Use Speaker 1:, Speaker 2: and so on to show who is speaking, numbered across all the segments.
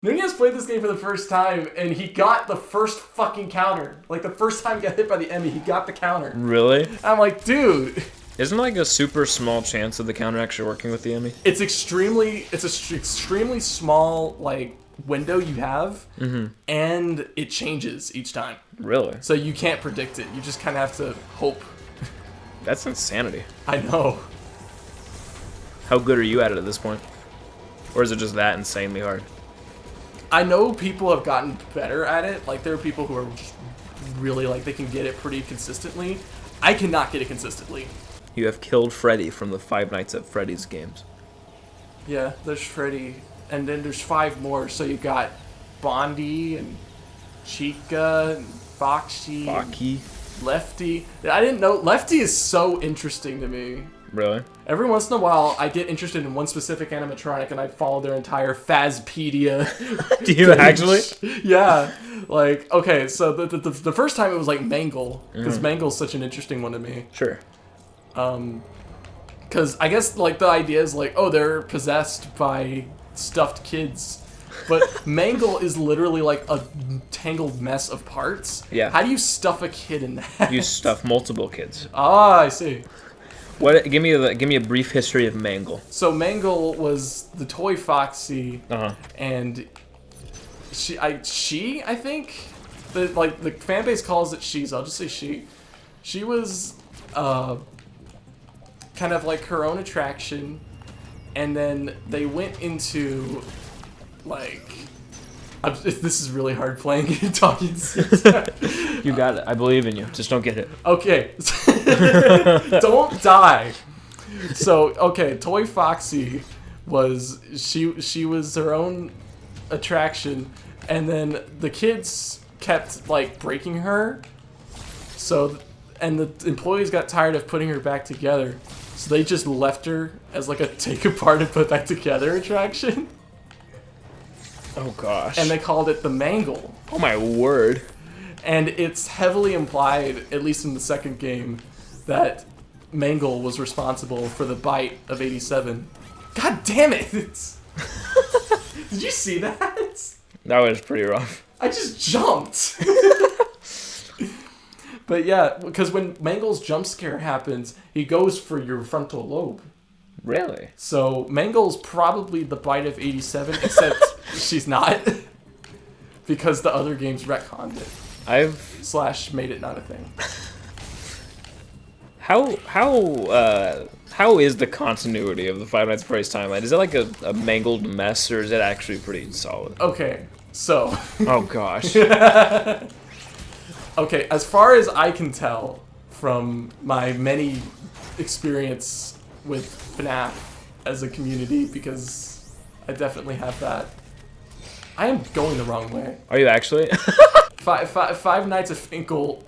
Speaker 1: Nunez played this game for the first time, and he got the first fucking counter. Like, the first time he got hit by the Emmy, he got the counter.
Speaker 2: Really?
Speaker 1: I'm like, dude.
Speaker 2: Isn't like a super small chance of the counter actually working with the Emmy?
Speaker 1: It's extremely small, like, window you have, and it changes each time.
Speaker 2: Really?
Speaker 1: So you can't predict it. You just kind of have to hope.
Speaker 2: That's insanity.
Speaker 1: I know.
Speaker 2: How good are you at it at this point? Or is it just that insanely hard?
Speaker 1: I know people have gotten better at it. Like, there are people who are just really, like, they can get it pretty consistently. I cannot get it consistently.
Speaker 2: You have killed Freddy from the Five Nights at Freddy's games.
Speaker 1: Yeah, there's Freddy. And then there's 5 more. So you got Bondi and Chica and Foxy.
Speaker 2: Baki.
Speaker 1: Lefty. I didn't know. Lefty is so interesting to me.
Speaker 2: Really?
Speaker 1: Every once in a while, I get interested in one specific animatronic and I follow their entire Fazpedia.
Speaker 2: Do you actually?
Speaker 1: Yeah. Like, okay, so the first time it was like Mangle, because Mangle's such an interesting one to me.
Speaker 2: Sure.
Speaker 1: Because I guess, like, the idea is like, oh, they're possessed by stuffed kids. But Mangle is literally like a tangled mess of parts.
Speaker 2: Yeah.
Speaker 1: How do you stuff a kid in that?
Speaker 2: You stuff multiple kids.
Speaker 1: Ah, I see.
Speaker 2: What? Give me a brief history of Mangle.
Speaker 1: So Mangle was the toy Foxy, and I think the fan base calls it she. So I'll just say she. She was kind of like her own attraction, and then they went into like. This is really hard playing talking.
Speaker 2: You got it. I believe in you. Just don't get it.
Speaker 1: Okay. Don't die. So, okay, Toy Foxy was she was her own attraction, and then the kids kept like breaking her. So, and the employees got tired of putting her back together. So they just left her as like a take apart and put back together attraction.
Speaker 2: Oh gosh.
Speaker 1: And they called it the Mangle.
Speaker 2: Oh my word.
Speaker 1: And it's heavily implied, at least in the second game, that Mangle was responsible for the bite of 87. God damn it! Did you see that?
Speaker 2: That was pretty rough.
Speaker 1: I just jumped. But yeah, because when Mangle's jump scare happens, he goes for your frontal lobe.
Speaker 2: Really?
Speaker 1: So Mangle's probably the bite of 87, except she's not. Because the other games retconned it. / made it not a thing.
Speaker 2: How is the continuity of the Five Nights at Freddy's timeline? Is it like a mangled mess, or is it actually pretty solid?
Speaker 1: Okay, so.
Speaker 2: Oh gosh.
Speaker 1: Okay, as far as I can tell from my many experience with FNAF as a community, because I definitely have that. I am going the wrong way.
Speaker 2: Are you actually?
Speaker 1: Five Nights at Finkel.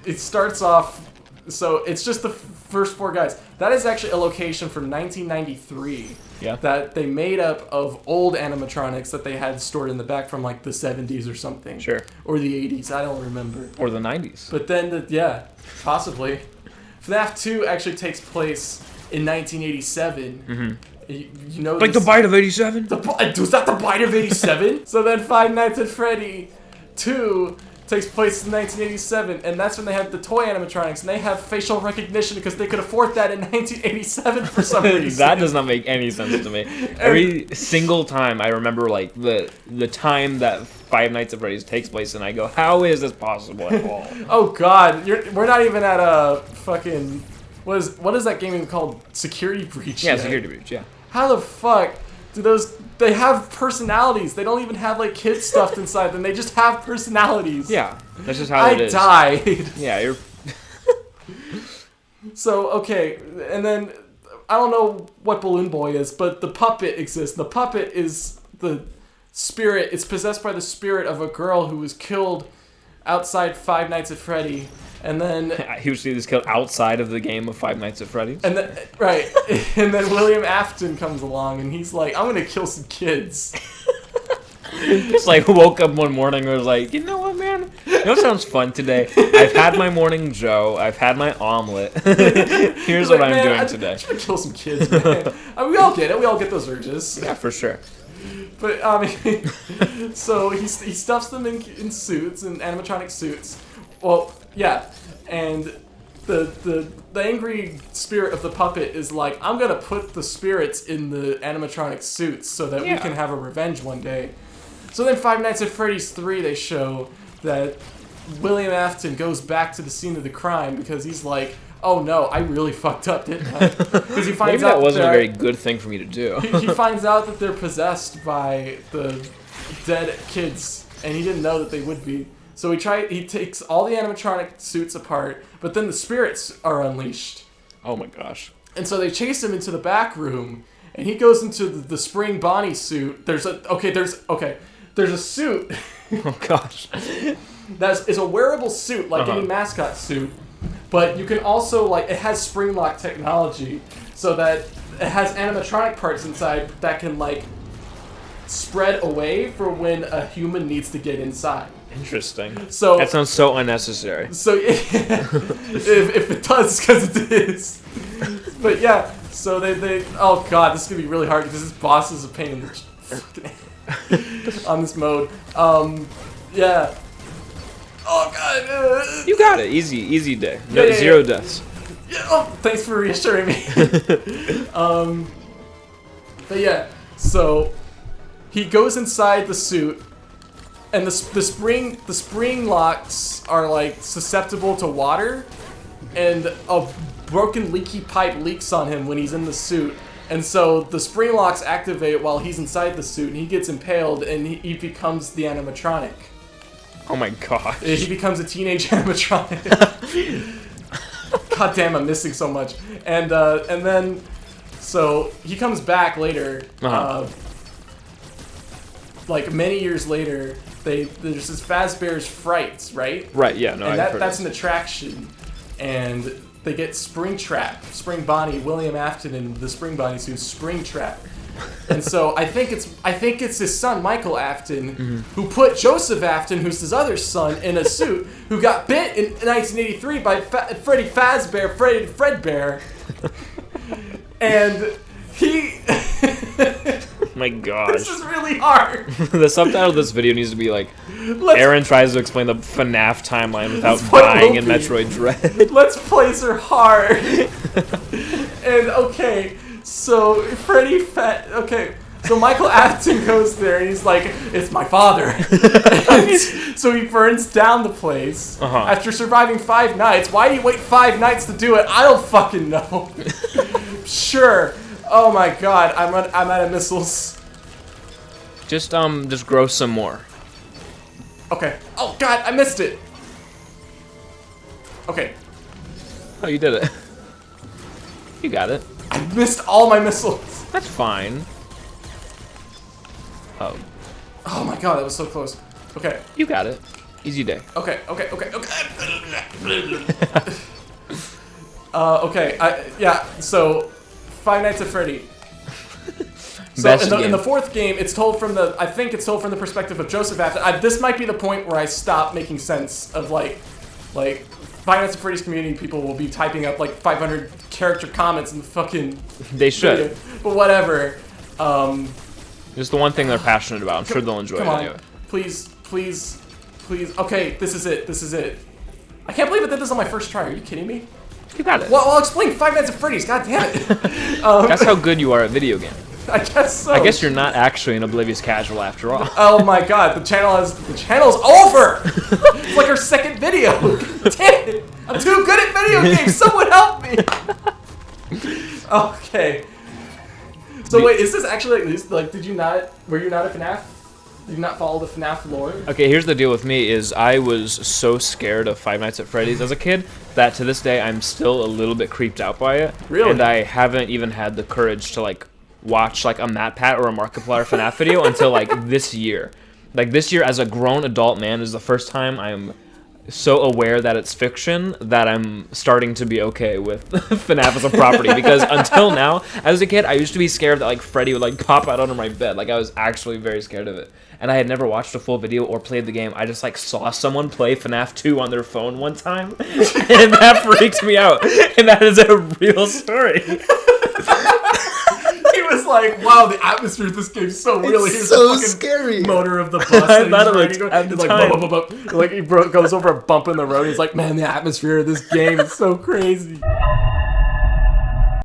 Speaker 1: It starts off. So it's just the first 4 guys. That is actually a location from 1993.
Speaker 2: Yeah. That
Speaker 1: they made up of old animatronics that they had stored in the back from like the 70s or something.
Speaker 2: Sure.
Speaker 1: Or the 80s. I don't remember.
Speaker 2: Or the 90s.
Speaker 1: But then, yeah, possibly. FNAF 2 actually takes place in 1987. Mm-hmm. You know,
Speaker 2: like the bite of 87?
Speaker 1: Was that the bite of 87? So then Five Nights at Freddy 2 takes place in 1987, and that's when they have the toy animatronics, and they have facial recognition because they could afford that in 1987 for some reason.
Speaker 2: That does not make any sense to me. Every single time I remember like the time that Five Nights at Freddy's takes place, and I go, how is this possible at all?
Speaker 1: Oh god, we're not even at a fucking... What is that game even called? Security Breach?
Speaker 2: Yeah, Security Breach, yeah.
Speaker 1: How the fuck do those... They have personalities. They don't even have, like, kids stuffed inside them. They just have personalities.
Speaker 2: Yeah, that's just how it is.
Speaker 1: I died.
Speaker 2: Yeah, you're...
Speaker 1: So, okay, and then... I don't know what Balloon Boy is, but the puppet exists. The puppet is the spirit... It's possessed by the spirit of a girl who was killed outside Five Nights at Freddy. And then
Speaker 2: he was killed outside of the game of Five Nights at Freddy's.
Speaker 1: And then, right, and then William Afton comes along and he's like, "I'm gonna kill some kids."
Speaker 2: Just like woke up one morning and was like, "You know what, man? You know what sounds fun today? I've had my morning Joe. I've had my omelet. Here's what I'm doing today.
Speaker 1: I'm just gonna kill some kids, man." I mean, we all get it. We all get those urges.
Speaker 2: Yeah, for sure.
Speaker 1: But so he stuffs them in suits, in animatronic suits. Well, yeah, and the angry spirit of the puppet is like, I'm gonna put the spirits in the animatronic suits so that we can have a revenge one day. So then Five Nights at Freddy's 3, they show that William Afton goes back to the scene of the crime because he's like, oh no, I really fucked up, didn't I? Because he finds
Speaker 2: Maybe
Speaker 1: out
Speaker 2: that wasn't a very good thing for me to do.
Speaker 1: he finds out that they're possessed by the dead kids, and he didn't know that they would be. So he takes all the animatronic suits apart, but then the spirits are unleashed.
Speaker 2: Oh my gosh. And
Speaker 1: so they chase him into the back room, and he goes into the Spring Bonnie suit. There's a suit.
Speaker 2: Oh gosh.
Speaker 1: It's a wearable suit, like any mascot suit, but you can also, like, it has spring lock technology, so that it has animatronic parts inside that can, like, spread away for when a human needs to get inside.
Speaker 2: Interesting.
Speaker 1: So
Speaker 2: that sounds so unnecessary.
Speaker 1: So if it does, because it is. But yeah, so they oh god, this is gonna be really hard because this boss is a pain in the fucking ass on this mode. Yeah. Oh god.
Speaker 2: You got it. Easy day.
Speaker 1: No,
Speaker 2: zero deaths.
Speaker 1: Yeah. Oh, thanks for reassuring me. But yeah, so he goes inside the suit. And the spring locks are, like, susceptible to water, and a broken leaky pipe leaks on him when he's in the suit, and so the spring locks activate while he's inside the suit, and he gets impaled, and he becomes the animatronic.
Speaker 2: Oh my gosh.
Speaker 1: He becomes a teenage animatronic. God damn, I'm missing so much. And then, so he comes back later, like many years later. There's this Fazbear's Frights, right?
Speaker 2: Right, yeah, no,
Speaker 1: and that's an attraction, and they get Spring Bonnie, William Afton in the Spring Bonnie suit, Spring Trap, and so I think it's his son Michael Afton who put Joseph Afton, who's his other son, in a suit, who got bit in 1983 by Freddy Fazbear, Fredbear, and he.
Speaker 2: My gosh.
Speaker 1: This is really hard.
Speaker 2: The subtitle of this video needs to be like, Aaron tries to explain the FNAF timeline without dying in Metroid Dread.
Speaker 1: Let's place her hard. And okay, so so Michael Afton goes there and he's like, it's my father. So he burns down the place after surviving 5 nights. Why do you wait 5 nights to do it? I don't fucking know. Sure. Oh my god, I'm out of missiles.
Speaker 2: Just grow some more.
Speaker 1: Okay. Oh god, I missed it. Okay.
Speaker 2: Oh, you did it. You got it.
Speaker 1: I missed all my missiles.
Speaker 2: That's fine. Oh.
Speaker 1: Oh my god, that was so close. Okay.
Speaker 2: You got it. Easy day.
Speaker 1: Okay. Okay. So Five Nights at Freddy. So in the 4th game, it's told from the perspective of Joseph Afton. This might be the point where I stop making sense of like Five Nights at Freddy's community people will be typing up like 500 character comments in the fucking.
Speaker 2: They should.
Speaker 1: Video. But whatever.
Speaker 2: It's the one thing they're passionate about. I'm sure they'll enjoy it anyway.
Speaker 1: Please. Okay, this is it. I can't believe I did this on my first try. Are you kidding me?
Speaker 2: You got it.
Speaker 1: Well, I'll explain Five Nights at Freddy's. God damn it.
Speaker 2: That's how good you are at video games.
Speaker 1: I guess so.
Speaker 2: I guess you're not actually an Oblivious casual after all.
Speaker 1: Oh my god, the channel's over. It's like our 2nd video. Damn it! I'm too good at video games. Someone help me. Okay. So wait, is this actually like? Were you not a FNAF? Did you not follow the FNAF lore?
Speaker 2: Okay, here's the deal with me is I was so scared of Five Nights at Freddy's as a kid that to this day I'm still a little bit creeped out by it.
Speaker 1: Really?
Speaker 2: And I haven't even had the courage to like watch like a MatPat or a Markiplier FNAF video until like this year. Like this year as a grown adult man is the first time I'm so aware that it's fiction that I'm starting to be okay with FNAF as a property, because until now, as a kid, I used to be scared that like Freddy would like pop out under my bed. Like I was actually very scared of it. And I had never watched a full video or played the game. I just like saw someone play FNAF 2 on their phone one time, and that freaked me out. And that is a real story.
Speaker 1: was like, wow, the atmosphere of this game is so real.
Speaker 3: It's
Speaker 1: Here's
Speaker 3: so
Speaker 1: the fucking
Speaker 3: scary.
Speaker 1: motor of the bus.
Speaker 2: I
Speaker 1: and
Speaker 2: thought
Speaker 1: he's
Speaker 2: it
Speaker 1: riding
Speaker 2: was
Speaker 1: it.
Speaker 2: at
Speaker 1: He's
Speaker 2: the
Speaker 1: like,
Speaker 2: time.
Speaker 1: blah, blah, blah, blah. Like he goes over a bump in the road. He's like, man, the atmosphere of this game is so crazy.